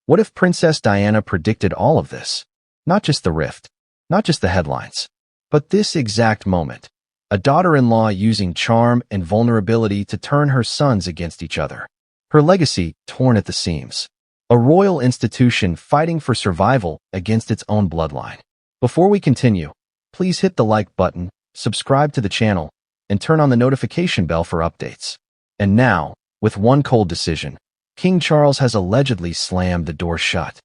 What if Princess Diana predicted all of this? Not just the rift, not just the headlines, but this exact moment. A daughter-in-law using charm and vulnerability to turn her sons against each other. Her legacy torn at the seams. A royal institution fighting for survival against its own bloodline. Before we continue, please hit the like button, subscribe to the channel, and turn on the notification bell for updates. And now, with one cold decision, King Charles has allegedly slammed the door shut.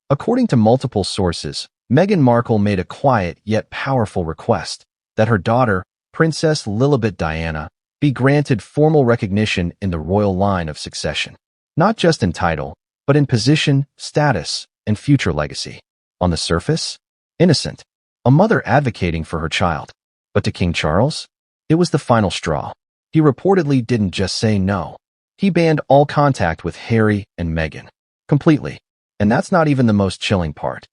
According to multiple sources, Meghan Markle made a quiet yet powerful request that her daughter, Princess Lilibet Diana, be granted formal recognition in the royal line of succession. Not just in title, but in position, status, and future legacy. On the surface, innocent, a mother advocating for her child. But to King Charles, it was the final straw. He reportedly didn't just say no. He banned all contact with Harry and Meghan. Completely. And that's not even the most chilling part.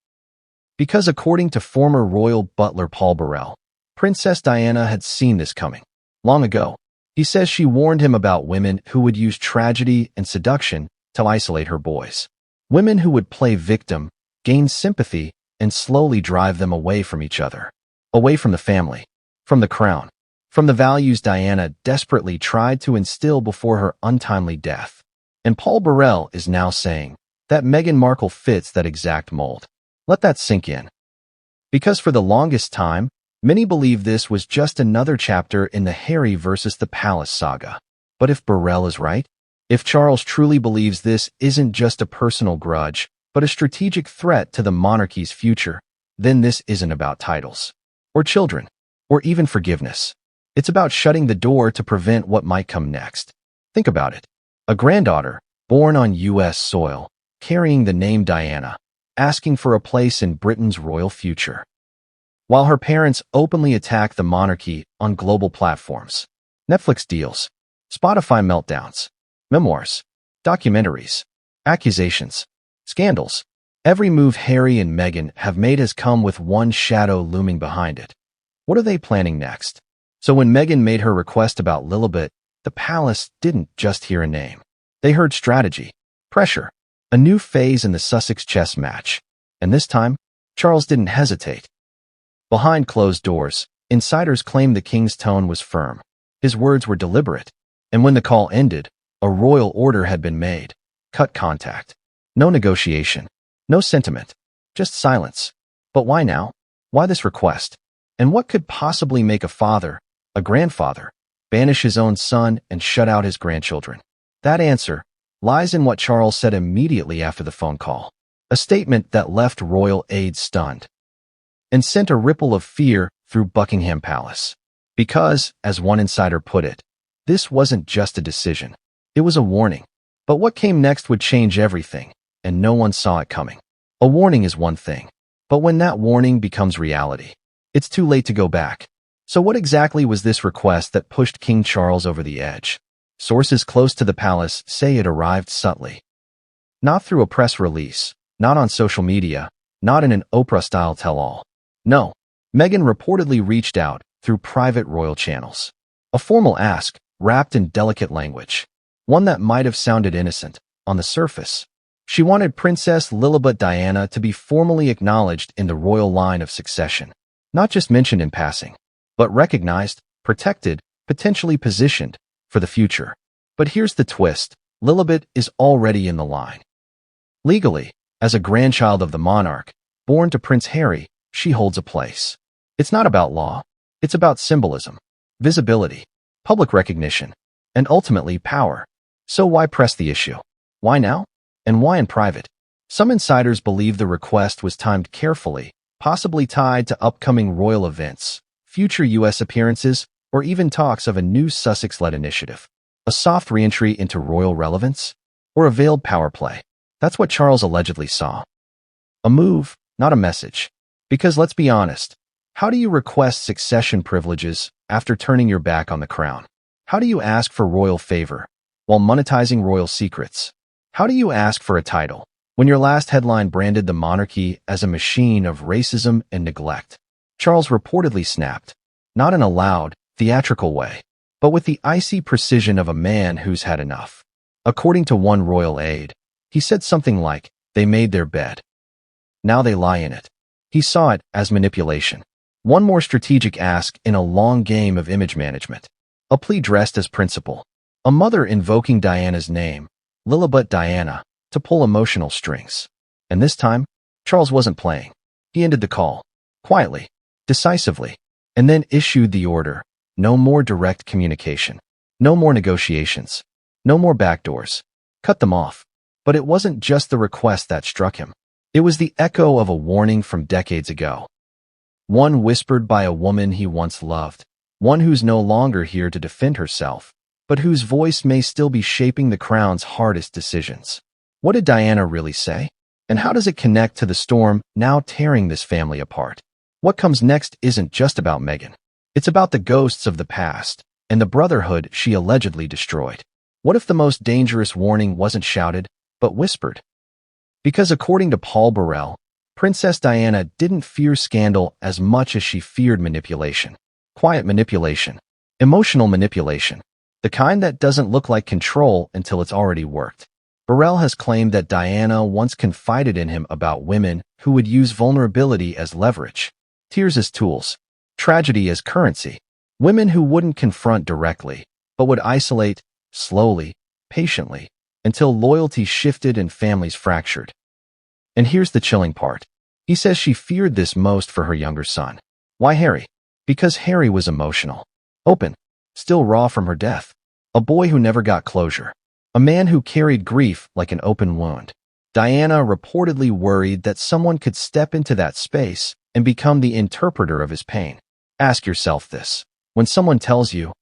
Because according to former royal butler Paul Burrell, Princess Diana had seen this coming. Long ago, he says she warned him about women who would use tragedy and seduction to isolate her boys. Women who would play victim, gain sympathy, and slowly drive them away from each other. Away from the family, from the crown, from the values Diana desperately tried to instill before her untimely death. And Paul Burrell is now saying that Meghan Markle fits that exact mold. Let that sink in. Because for the longest time, many believe this was just another chapter in the Harry versus the Palace saga. But if Burrell is right, if Charles truly believes this isn't just a personal grudge, but a strategic threat to the monarchy's future, then this isn't about titles, or children, or even forgiveness. It's about shutting the door to prevent what might come next. Think about it. A granddaughter, born on U.S. soil, carrying the name Diana, asking for a place in Britain's royal future. While her parents openly attack the monarchy on global platforms. Netflix deals, Spotify meltdowns, memoirs, documentaries, accusations, scandals. Every move Harry and Meghan have made has come with one shadow looming behind it. What are they planning next? So when Meghan made her request about Lilibet, the palace didn't just hear a name. They heard strategy, pressure, a new phase in the Sussex chess match. And this time, Charles didn't hesitate. Behind closed doors, insiders claimed the king's tone was firm. His words were deliberate. And when the call ended, a royal order had been made. Cut contact. No negotiation. No sentiment. Just silence. But why now? Why this request? And what could possibly make a father, a grandfather, banish his own son and shut out his grandchildren? That answer lies in what Charles said immediately after the phone call. A statement that left royal aides stunned and sent a ripple of fear through Buckingham Palace. Because, as one insider put it, this wasn't just a decision. It was a warning. But what came next would change everything, and no one saw it coming. A warning is one thing, but when that warning becomes reality, it's too late to go back. So what exactly was this request that pushed King Charles over the edge? Sources close to the palace say it arrived subtly. Not through a press release, not on social media, not in an Oprah-style tell-all. No, Meghan reportedly reached out through private royal channels. A formal ask, wrapped in delicate language. One that might have sounded innocent, on the surface. She wanted Princess Lilibet Diana to be formally acknowledged in the royal line of succession. Not just mentioned in passing, but recognized, protected, potentially positioned for the future. But here's the twist. Lilibet is already in the line. Legally, as a grandchild of the monarch, born to Prince Harry, she holds a place. It's not about law. It's about symbolism, visibility, public recognition, and ultimately power. So why press the issue? Why now? And why in private? Some insiders believe the request was timed carefully, possibly tied to upcoming royal events, future U.S. appearances, or even talks of a new Sussex-led initiative. A soft re-entry into royal relevance? Or a veiled power play? That's what Charles allegedly saw. A move, not a message. Because let's be honest, how do you request succession privileges after turning your back on the crown? How do you ask for royal favor while monetizing royal secrets? How do you ask for a title when your last headline branded the monarchy as a machine of racism and neglect? Charles reportedly snapped, not in a loud, theatrical way, but with the icy precision of a man who's had enough. According to one royal aide, he said something like, They made their bed. Now they lie in it. He saw it as manipulation. One more strategic ask in a long game of image management. A plea dressed as principal. A mother invoking Diana's name, Lilibet Diana, to pull emotional strings. And this time, Charles wasn't playing. He ended the call. Quietly. Decisively. And then issued the order. No more direct communication. No more negotiations. No more backdoors. Cut them off. But it wasn't just the request that struck him. It was the echo of a warning from decades ago. One whispered by a woman he once loved. One who's no longer here to defend herself, but whose voice may still be shaping the crown's hardest decisions. What did Diana really say? And how does it connect to the storm now tearing this family apart? What comes next isn't just about Meghan. It's about the ghosts of the past and the brotherhood she allegedly destroyed. What if the most dangerous warning wasn't shouted, but whispered? Because according to Paul Burrell, Princess Diana didn't fear scandal as much as she feared manipulation. Quiet manipulation. Emotional manipulation. The kind that doesn't look like control until it's already worked. Burrell has claimed that Diana once confided in him about women who would use vulnerability as leverage, tears as tools, tragedy as currency. Women who wouldn't confront directly, but would isolate, slowly, patiently, until loyalty shifted and families fractured. And here's the chilling part. He says she feared this most for her younger son. Why Harry? Because Harry was emotional. Open. Still raw from her death. A boy who never got closure. A man who carried grief like an open wound. Diana reportedly worried that someone could step into that space and become the interpreter of his pain. Ask yourself this. When someone tells you,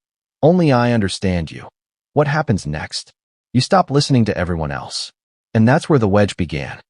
"Only I understand you," what happens next? You stop listening to everyone else. And that's where the wedge began.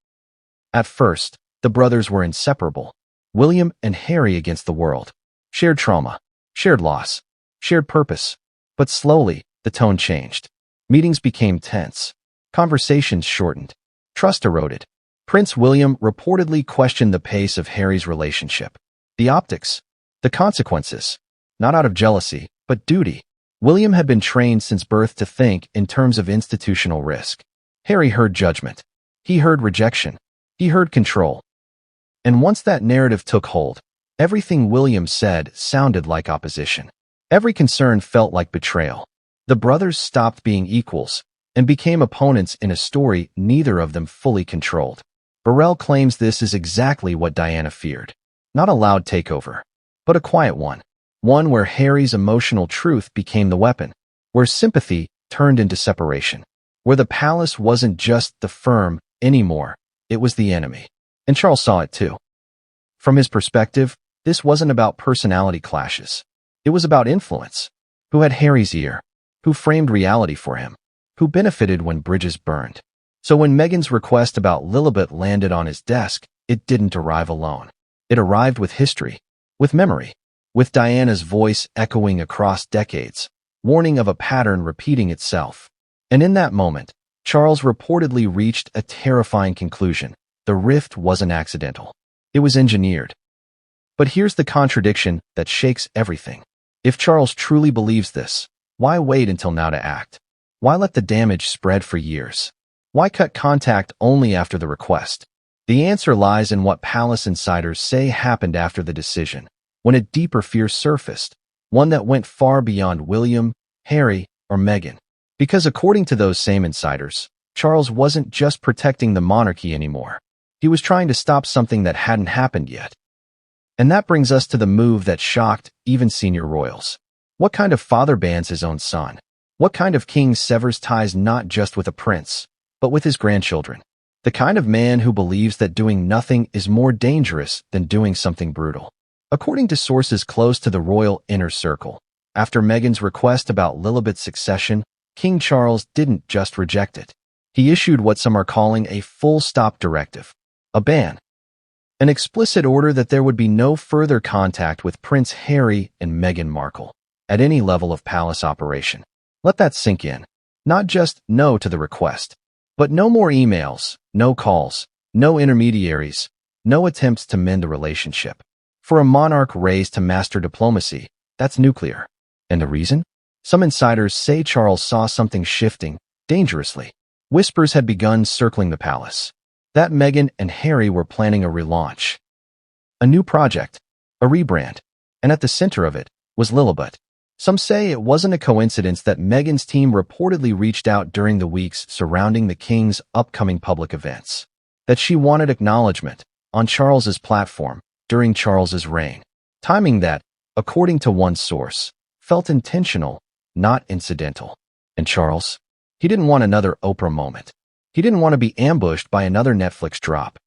At first, the brothers were inseparable. William and Harry against the world. Shared trauma, shared loss, shared purpose. But slowly, the tone changed. Meetings became tense. Conversations shortened. Trust eroded. Prince William reportedly questioned the pace of Harry's relationship. The optics. The consequences. Not out of jealousy, but duty. William had been trained since birth to think in terms of institutional risk. Harry heard judgment. He heard rejection. He heard control. And once that narrative took hold, everything William said sounded like opposition. Every concern felt like betrayal. The brothers stopped being equals and became opponents in a story neither of them fully controlled. Burrell claims this is exactly what Diana feared. Not a loud takeover, but a quiet one. One where Harry's emotional truth became the weapon, where sympathy turned into separation, where the palace wasn't just the firm anymore, it was the enemy. And Charles saw it too. From his perspective, this wasn't about personality clashes. It was about influence. Who had Harry's ear? Who framed reality for him? Who benefited when bridges burned? So when Meghan's request about Lilibet landed on his desk, it didn't arrive alone. It arrived with history, with memory, with Diana's voice echoing across decades, warning of a pattern repeating itself. And in that moment, Charles reportedly reached a terrifying conclusion. The rift wasn't accidental. It was engineered. But here's the contradiction that shakes everything. If Charles truly believes this, why wait until now to act? Why let the damage spread for years? Why cut contact only after the request? The answer lies in what palace insiders say happened after the decision, when a deeper fear surfaced, one that went far beyond William, Harry, or Meghan. Because according to those same insiders, Charles wasn't just protecting the monarchy anymore. He was trying to stop something that hadn't happened yet. And that brings us to the move that shocked even senior royals. What kind of father bans his own son? What kind of king severs ties not just with a prince, but with his grandchildren? The kind of man who believes that doing nothing is more dangerous than doing something brutal. According to sources close to the royal inner circle, after Meghan's request about Lilibet's succession, King Charles didn't just reject it. He issued what some are calling a full-stop directive, a ban. An explicit order that there would be no further contact with Prince Harry and Meghan Markle at any level of palace operation. Let that sink in. Not just no to the request, but no more emails, no calls, no intermediaries, no attempts to mend the relationship. For a monarch raised to master diplomacy, that's nuclear. And the reason? Some insiders say Charles saw something shifting, dangerously. Whispers had begun circling the palace. that Meghan and Harry were planning a relaunch, a new project, a rebrand, and at the center of it was Lilibet. Some say it wasn't a coincidence that Meghan's team reportedly reached out during the weeks surrounding the king's upcoming public events, that she wanted acknowledgement on Charles's platform during Charles's reign, timing that, according to one source, felt intentional, not incidental. And Charles? He didn't want another Oprah moment. He didn't want to be ambushed by another Netflix drop.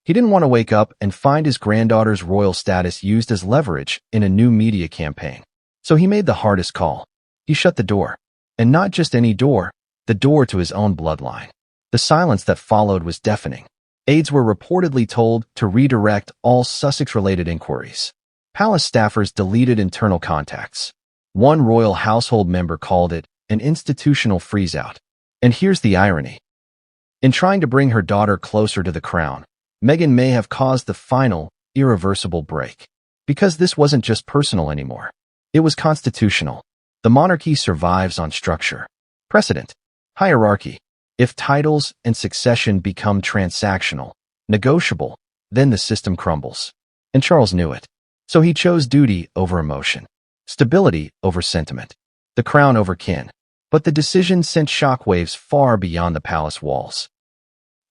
He didn't want to wake up and find his granddaughter's royal status used as leverage in a new media campaign. So he made the hardest call. He shut the door. And not just any door, the door to his own bloodline. The silence that followed was deafening. Aides were reportedly told to redirect all Sussex-related inquiries. Palace staffers deleted internal contacts. One royal household member called it an institutional freeze-out. And here's the irony. In trying to bring her daughter closer to the crown, Meghan may have caused the final, irreversible break. Because this wasn't just personal anymore. It was constitutional. The monarchy survives on structure, precedent, hierarchy. If titles and succession become transactional, negotiable, then the system crumbles. And Charles knew it. So he chose duty over emotion, stability over sentiment, the crown over kin. But the decision sent shockwaves far beyond the palace walls.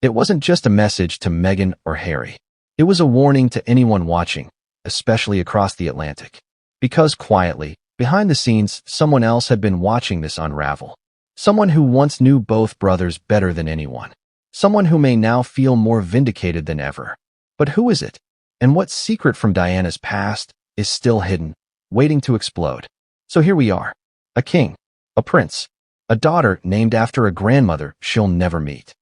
It wasn't just a message to Meghan or Harry. It was a warning to anyone watching, especially across the Atlantic. Because quietly, behind the scenes, someone else had been watching this unravel. Someone who once knew both brothers better than anyone. Someone who may now feel more vindicated than ever. But who is it? And what secret from Diana's past is still hidden, waiting to explode? So here we are. A king, a prince, a daughter named after a grandmother she'll never meet.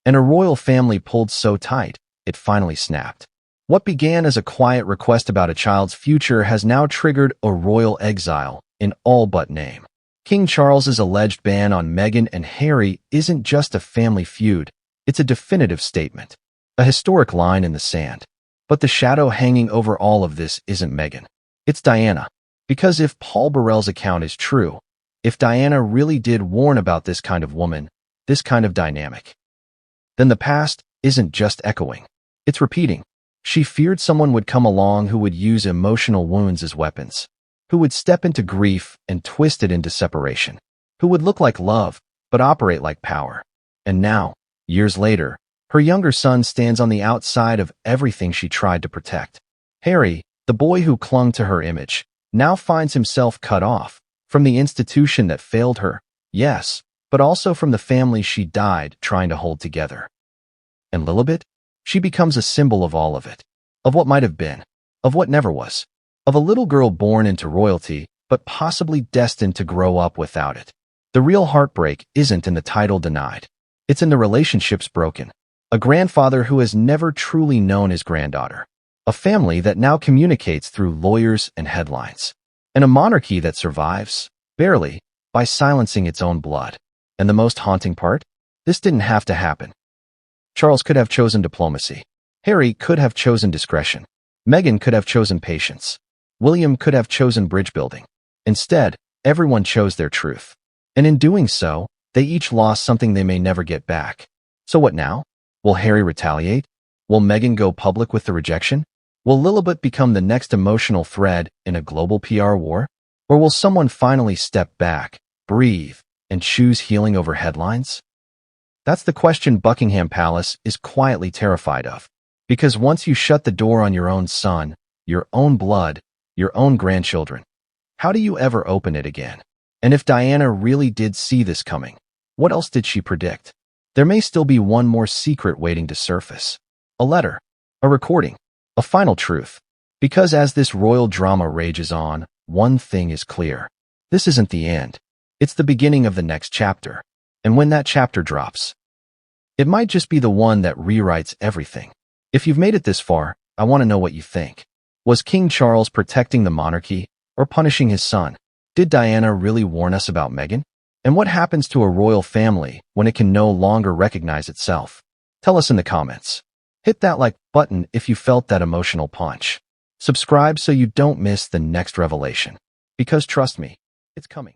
And a royal family pulled so tight, it finally snapped. What began as a quiet request about a child's future has now triggered a royal exile in all but name. King Charles's alleged ban on Meghan and Harry isn't just a family feud, it's a definitive statement, a historic line in the sand. But the shadow hanging over all of this isn't Meghan. It's Diana. Because if Paul Burrell's account is true, if Diana really did warn about this kind of woman, this kind of dynamic, then the past isn't just echoing, it's repeating. She feared someone would come along who would use emotional wounds as weapons, who would step into grief and twist it into separation, who would look like love but operate like power. And now, years later, her younger son stands on the outside of everything she tried to protect. Harry, the boy who clung to her image, now finds himself cut off from the institution that failed her, yes, but also from the family she died trying to hold together. And Lilibet? She becomes a symbol of all of it, of what might have been, of what never was, of a little girl born into royalty, but possibly destined to grow up without it. The real heartbreak isn't in the title denied. It's in the relationships broken. A grandfather who has never truly known his granddaughter. A family that now communicates through lawyers and headlines. And a monarchy that survives, barely, by silencing its own blood. And the most haunting part? This didn't have to happen. Charles could have chosen diplomacy. Harry could have chosen discretion. Meghan could have chosen patience. William could have chosen bridge building. Instead, everyone chose their truth. And in doing so, they each lost something they may never get back. So what now? Will Harry retaliate? Will Meghan go public with the rejection? Will Lilibet become the next emotional thread in a global PR war? Or will someone finally step back, breathe, and choose healing over headlines? That's the question Buckingham Palace is quietly terrified of. Because once you shut the door on your own son, your own blood, your own grandchildren, how do you ever open it again? And if Diana really did see this coming, what else did she predict? There may still be one more secret waiting to surface. A letter, a recording, a final truth. Because as this royal drama rages on, one thing is clear. This isn't the end. It's the beginning of the next chapter. And when that chapter drops, it might just be the one that rewrites everything. If you've made it this far, I want to know what you think. Was King Charles protecting the monarchy or punishing his son? Did Diana really warn us about Meghan? And what happens to a royal family when it can no longer recognize itself? Tell us in the comments. Hit that like button if you felt that emotional punch. Subscribe so you don't miss the next revelation. Because trust me, it's coming.